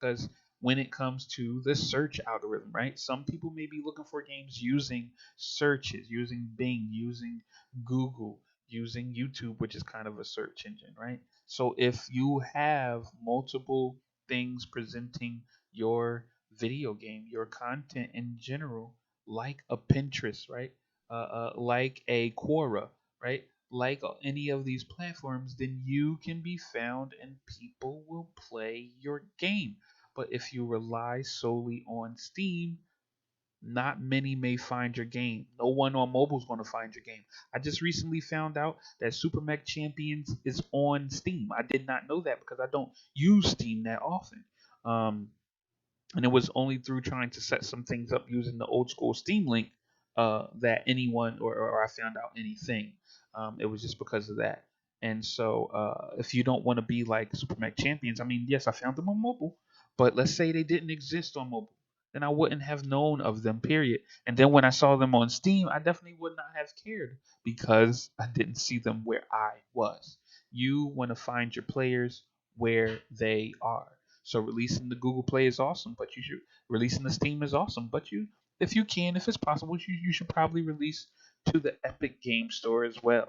because when it comes to the search algorithm, right? Some people may be looking for games using searches, using Bing, using Google, using YouTube, which is kind of a search engine, right? So if you have multiple things presenting your video game, your content in general, like a Pinterest, right? Like a Quora, right? Like any of these platforms, then you can be found and people will play your game. But if you rely solely on Steam, not many may find your game. No one on mobile is going to find your game. I just recently found out that Super Mech Champions is on Steam. I did not know that because I don't use Steam that often. Um, and it was only through trying to set some things up using the old school Steam link that anyone or I found out anything. It was just because of that. And so, if you don't want to be like Super Mech Champions, I mean, yes, I found them on mobile, but let's say they didn't exist on mobile, then I wouldn't have known of them. Period. And then when I saw them on Steam, I definitely would not have cared because I didn't see them where I was. You want to find your players where they are. So releasing the Google Play is awesome, but you should releasing the Steam is awesome, but you if you can, if it's possible, you should probably release to the Epic Game Store as well.